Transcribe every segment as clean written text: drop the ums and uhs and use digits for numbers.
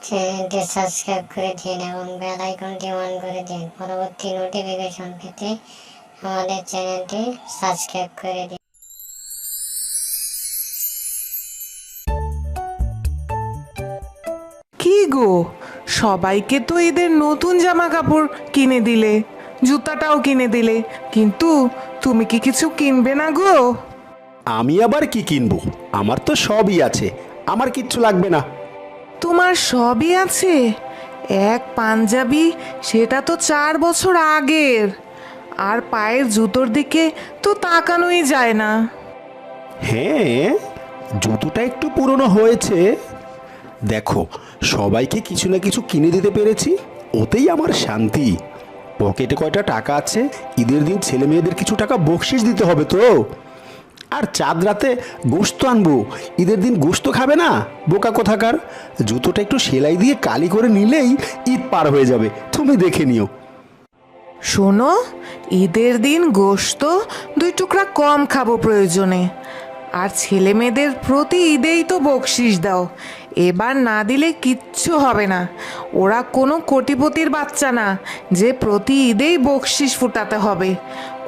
চ্যানেলটি সাবস্ক্রাইব করে দিন এবং বেল আইকনটি অন করে দিন পরবর্তী নোটিফিকেশন পেতে আমাদের চ্যানেলটি সাবস্ক্রাইব করে দিন। কি গো, সবাইকে তো ঈদের নতুন জামা কাপড় কিনে দিলে, জুতাটাও কিনে দিলে, কিন্তু তুমি কি কিছু কিনবে না গো? আমি আবার কি কিনবো? আমার তো সবই আছে, আমার কিচ্ছু লাগবে না। তোমার সবই আছে? এক পাঞ্জাবি, সেটা তো 4 বছর আগের, আর পায়ের জুতোর দিকে তো তাকানোই যায় না। হ্যাঁ, জুতোটা একটু পুরনো হয়েছে। দেখো, সবাইকে কিছু না কিছু কিনে দিতে পেরেছি, ওতেই আমার শান্তি। পকেটে কয়টা টাকা আছে, ঈদের দিন ছেলে মেয়েদের কিছু টাকা বকশিস দিতে হবে তো। আর চাঁদ রাতে গোশত আনবো, ঈদের দিন গোশত খাবে না বোকা কোথাকার। জুতোটা একটু সেলাই দিয়ে কালি করে নিলেই ঈদ পার হয়ে যাবে, তুমি দেখে নিও। শোনো, ঈদের দিন গোশত 2 টুকরা কম খাবো প্রয়োজনে, আর ছেলে মেয়েদের প্রতি ঈদেই তো বকশিস দাও। এবার না দিলে কিচ্ছু হবে না। ওরা কোনো কোটিপতির বাচ্চা না যে প্রতি ঈদেই বকশিস ফুটাতে হবে।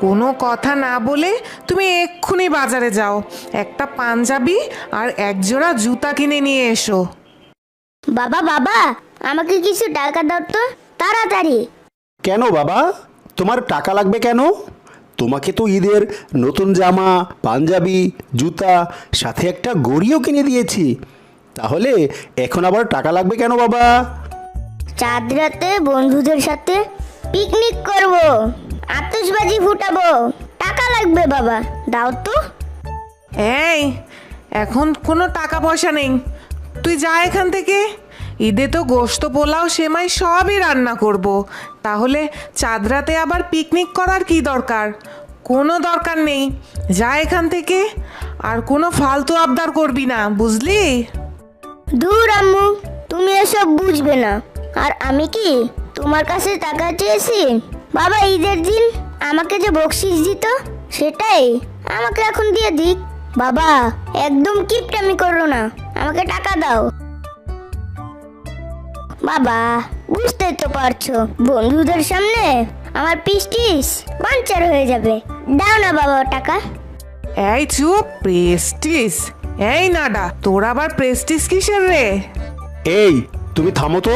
কোনো কথা না বলে তুমি এক্ষুনি বাজারে যাও, একটা পাঞ্জাবি আর একজোড়া জুতা কিনে নিয়ে এসো। বাবা বাবা, আমাকে কিছু টাকা দাও তো তাড়াতাড়ি। কেন বাবা, তোমার টাকা লাগবে কেন? তোমাকে তো ঈদের নতুন জামা, পাঞ্জাবি, জুতা, সাথে একটা ঘড়িও কিনে দিয়েছি। তাহলে এখন আবার টাকা লাগবে কেন বাবা? চাঁদ রাতে বন্ধুদের সাথে পিকনিক করব, আতশবাজি ফুটাবো, টাকা লাগবে বাবা, দাও তো। এই, এখন কোনো টাকা পয়সা নেই, তুই যা এখান থেকে। ঈদে তো গোশত, পোলাও, সেমাই সবই রান্না করব। তাহলে চাঁদ রাতে আবার পিকনিক করার কি দরকার? কোনো দরকার নেই, যা এখান থেকে। আর কোনো ফালতু আবদার করবি না, বুঝলি? দূর আম্মু, তুমি এসব বুঝবে না। আর আমি কি তোমার কাছে টাকা চেয়েছি? বাবা ঈদের দিন আমাকে যে বকশিস দিত সেটাই আমাকে এখন দিয়ে দিক। বাবা একদম কিপটামি করো না, আমাকে টাকা দাও। বাবা বুঝতেই তো পারছো, বন্ধুদের সামনে আমার পিস্টিস পাঞ্চার হয়ে যাবে। দাও না বাবা টাকা। এই চুপ, প্রেস্টিজ? এই নাডা, তোর আবার প্রেস্টিজ কিসের রে? এই, তুমি থামো তো।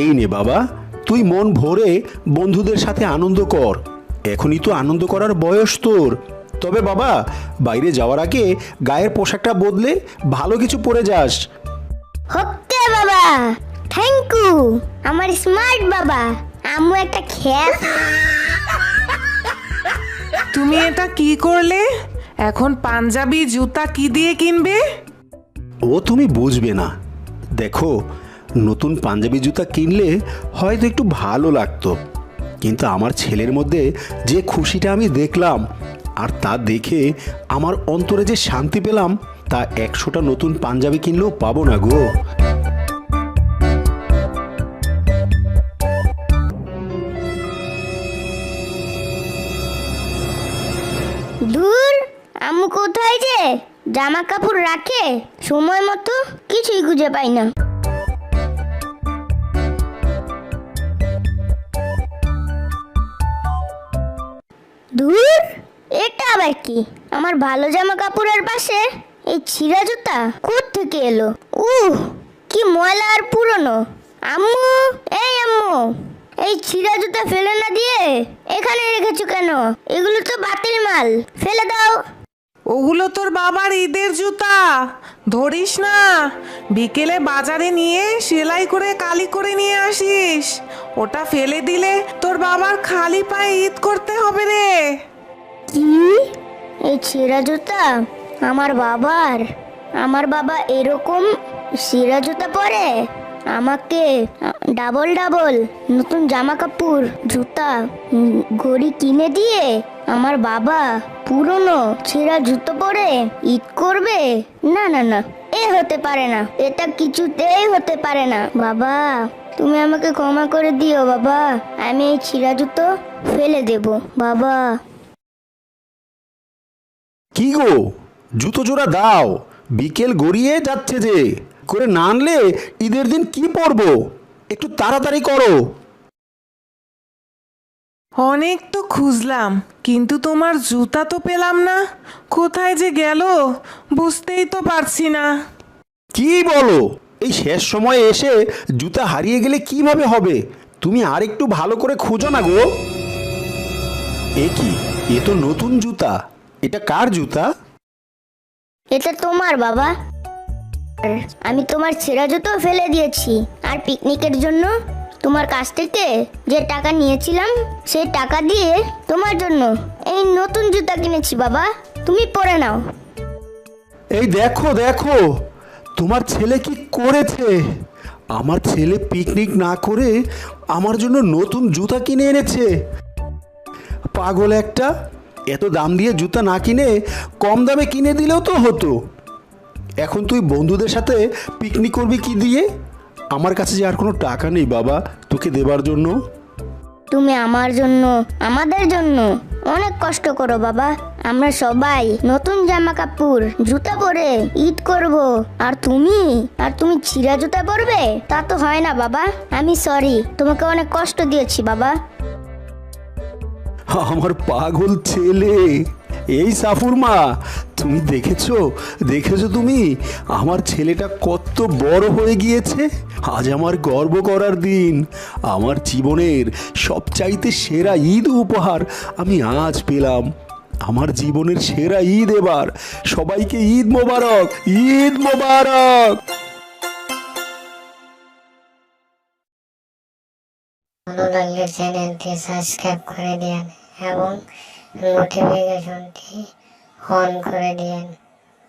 এই নে বাবা, তুই মন ভরে বন্ধুদের সাথে আনন্দ কর। এখনই তো আনন্দ করার বয়স তোর। তবে বাবা, বাইরে যাওয়ার আগে গায়ের পোশাকটা বদলে ভালো কিছু পরে যাস। ওকে বাবা, থ্যাংক ইউ আমার স্মার্ট বাবা। আম্মু একটা খেল। তুমি এটা কি করলে? এখন পাঞ্জাবি, জুতা কি দিয়ে কিনবে? ও তুমি বুঝবে না। দেখো, নতুন পাঞ্জাবি জুতা কিনলে হয়তো একটু ভালো লাগতো, কিন্তু আমার ছেলের মধ্যে যে খুশিটা আমি দেখলাম, আর তা দেখে আমার অন্তরে যে শান্তি পেলাম, তা 100টা নতুন পাঞ্জাবি কিনলেও পাবো না গো। দূর, আম্মু কোথায় যে জামা কাপড় রাখে সময় মতো কিছুই খুঁজে পাই না। দূর, এটা আবার কি? আমার ভালো জামা কাপড়ের পাশে এই ছিঁড়া জুতা কোত্থেকে এলো? কি ময়লা আর পুরনো। আম্মু, এই আম্মু, এই ছিঁড়া জুতা ফেলে না দিয়ে এখানে রেখেছো কেন? এগুলো তো বাতিল মাল, ফেলে দাও। ওগুলো তোর বাবার ঈদের জুতা, ধরিস না। বিকেলে বাজারে নিয়ে সেলাই করে কালি করে নিয়ে আসিস। ওটা ফেলে দিলে তোর বাবার খালি পায়ে ঈদ করতে হবে রে। কি? এই ছেঁড়া জুতা আমার বাবার? আমার বাবা এরকম ছেঁড়া জুতা পরে? আমাকে ডাবল ডাবল নতুন জামা কাপড়, জুতা, ঘড়ি কিনে দিয়ে আমার বাবা পুরনো ছেঁড়া জুতো পরে ঈদ করবে? না না না, এ হতে পারে না, এটা কিছুতেই হতে পারে না। বাবা তুমি আমাকে ক্ষমা করে দিও বাবা, আমি এই ছেঁড়া জুতো ফেলে দেব বাবা। কি গো, জুতো জোড়া দাও, বিকেল গড়িয়ে যাচ্ছে যে। করে না আনলে ঈদের দিন কি পরবো? একটু তাড়াতাড়ি করো। অনেক তো খুঁজলাম, কিন্তু তোমার জুতা তো পেলাম না। কোথায় যে গেল বুঝতেই তো পারছি না। কি বলো? এই শেষ সময়ে এসে জুতা হারিয়ে গেলে কিভাবে হবে? তুমি আর একটু ভালো করে খোঁজো না গো। এ কি, এ তো নতুন জুতা। এটা কার জুতা? এটা তোমার বাবা। আর আমি তোমার ছেঁড়া জুতো ফেলে দিয়েছি, আর পিকনিকের জন্য তোমার কাছ থেকে যে টাকা নিয়েছিলাম সেই টাকা দিয়ে তোমার জন্য এই নতুন জুতা কিনেছি বাবা, তুমি পরে নাও। এই দেখো দেখো, তোমার ছেলে কি করেছে। আমার ছেলে পিকনিক না করে আমার জন্য নতুন জুতা কিনে এনেছে। পাগল একটা। এত দাম দিয়ে জুতা না কিনে কম দামে কিনে দিলেও তো হতো। এখন তুই বন্ধুদের সাথে পিকনিক করবি কি দিয়ে? আমার কাছে যে আর কোনো টাকা নেই বাবা তোকে দেবার জন্য। তুমি আমার জন্য, আমাদের জন্য অনেক কষ্ট করো বাবা। আমরা সবাই নতুন জামা কাপড় জুতা পরে ঈদ করব, আর তুমি ছিঁড়া জুতা পরবে? তা তো হয় না বাবা। আমি সরি, তোমাকে অনেক কষ্ট দিয়েছি বাবা। আমার পাগল ছেলে। এই সাফুর মা, তুমি দেখেছো দেখেছো তুমি আমার ছেলেটা কত বড় হয়ে গিয়েছে। আজ আমার গর্ব করার দিন। আমার জীবনের সবচাইতে সেরা ঈদ উপহার আমি আজ পেলাম। আমার জীবনের সেরা ঈদ এবার। সবাইকে ঈদ মোবারক, ঈদ মোবারক। ভালো লাগলে চ্যানেলটি সাবস্ক্রাইব করে দিন এবং নোটিফিকেশনটি অন করে দিন।